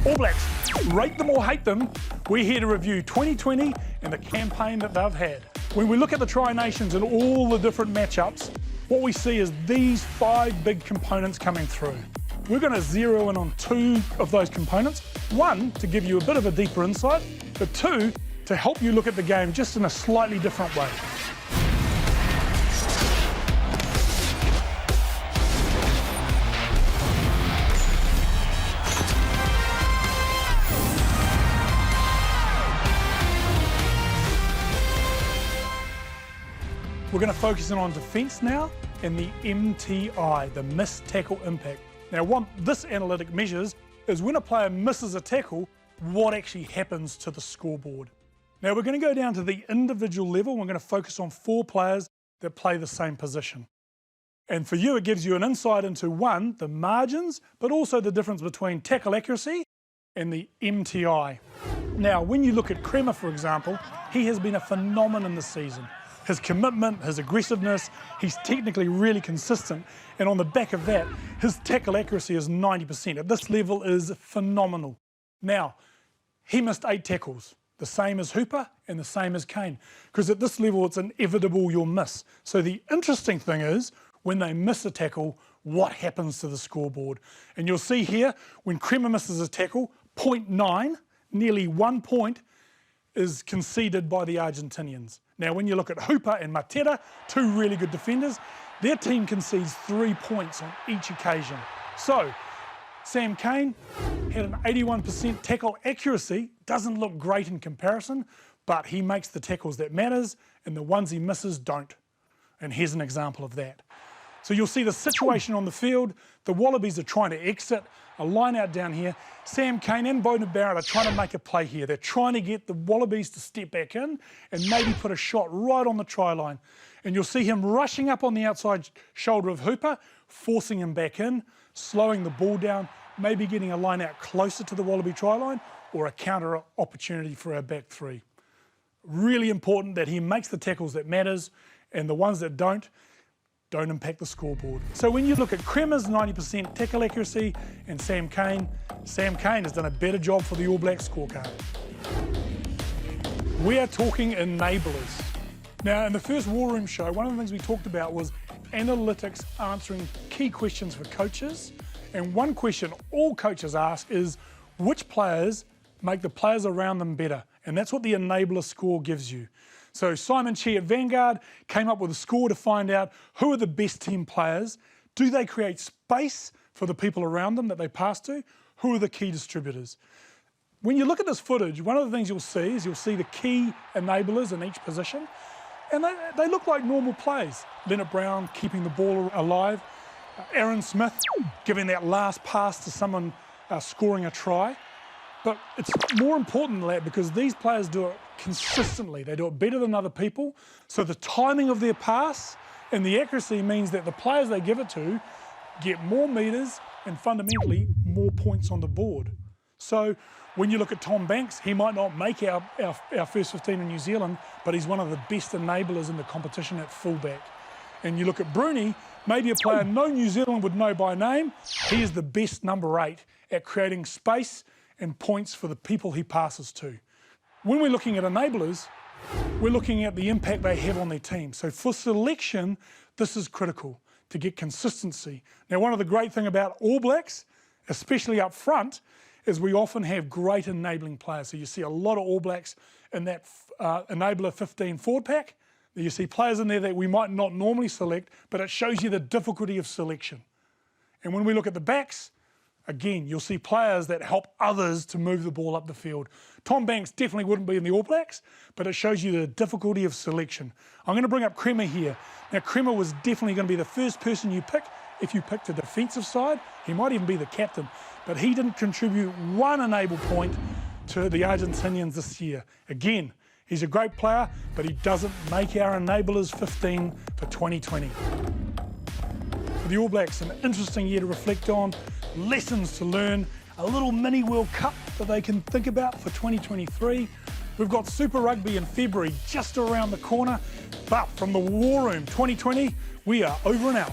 All Blacks, rate them or hate them, we're here to review 2020 and the campaign that they've had. When we look at the Tri-Nations and all the different matchups, what we see is these 5 big components coming through. We're going to zero in on 2 of those components. 1, to give you a bit of a deeper insight, but 2, to help you look at the game just in a slightly different way. We're going to focus in on defence now and the MTI, the missed tackle impact. Now, what this analytic measures is when a player misses a tackle, what actually happens to the scoreboard. Now, we're going to go down to the individual level. We're going to focus on 4 players that play the same position. And for you, it gives you an insight into 1, the margins, but also the difference between tackle accuracy and the MTI. Now, when you look at Kremer, for example, he has been a phenomenon this season. His commitment, his aggressiveness, he's technically really consistent, and on the back of that, his tackle accuracy is 90%. At this level is phenomenal. Now, he missed 8 tackles, the same as Hooper and the same as Kane, because at this level it's inevitable you'll miss. So the interesting thing is, when they miss a tackle, what happens to the scoreboard? And you'll see here, when Kremer misses a tackle, 0.9, nearly 1 point, is conceded by the Argentinians. Now, when you look at Hooper and Matera, 2 really good defenders, their team concedes 3 points on each occasion. So, Sam Cane had an 81% tackle accuracy, doesn't look great in comparison, but he makes the tackles that matters, and the ones he misses don't. And here's an example of that. So you'll see the situation on the field. The Wallabies are trying to exit, a line out down here. Sam Cane and Beauden Barrett are trying to make a play here. They're trying to get the Wallabies to step back in and maybe put a shot right on the try line. And you'll see him rushing up on the outside shoulder of Hooper, forcing him back in, slowing the ball down, maybe getting a line out closer to the Wallaby try line, or a counter opportunity for our back 3. Really important that he makes the tackles that matters, and the ones that don't impact the scoreboard. So when you look at Kremer's 90% tackle accuracy and Sam Cane has done a better job for the All Blacks scorecard. We are talking enablers. Now, in the first War Room show, one of the things we talked about was analytics answering key questions for coaches. And one question all coaches ask is, which players make the players around them better? And that's what the enabler score gives you. So Simon Chi at Vanguard came up with a score to find out who are the best team players, do they create space for the people around them that they pass to, who are the key distributors. When you look at this footage, one of the things you'll see is you'll see the key enablers in each position, and they look like normal plays. Leonard Brown keeping the ball alive, Aaron Smith giving that last pass to someone scoring a try. But it's more important than that because these players do it consistently. They do it better than other people. So the timing of their pass and the accuracy means that the players they give it to get more metres and fundamentally more points on the board. So when you look at Tom Banks, he might not make our first 15 in New Zealand, but he's one of the best enablers in the competition at fullback. And you look at Bruni, maybe a player no New Zealand would know by name, he is the best number 8 at creating space and points for the people he passes to. When we're looking at enablers, we're looking at the impact they have on their team. So for selection, this is critical to get consistency. Now, one of the great things about All Blacks, especially up front, is we often have great enabling players. So you see a lot of All Blacks in that enabler 15 forward pack. You see players in there that we might not normally select, but it shows you the difficulty of selection. And when we look at the backs, again, you'll see players that help others to move the ball up the field. Tom Banks definitely wouldn't be in the All Blacks, but it shows you the difficulty of selection. I'm going to bring up Kremer here. Now, Kremer was definitely going to be the first person you pick if you picked a defensive side. He might even be the captain, but he didn't contribute 1 enable point to the Argentinians this year. Again, he's a great player, but he doesn't make our enablers 15 for 2020. For the All Blacks, an interesting year to reflect on, lessons to learn, a little mini World Cup that they can think about for 2023. We've got Super Rugby in February just around the corner, but from the War Room 2020, we are over and out.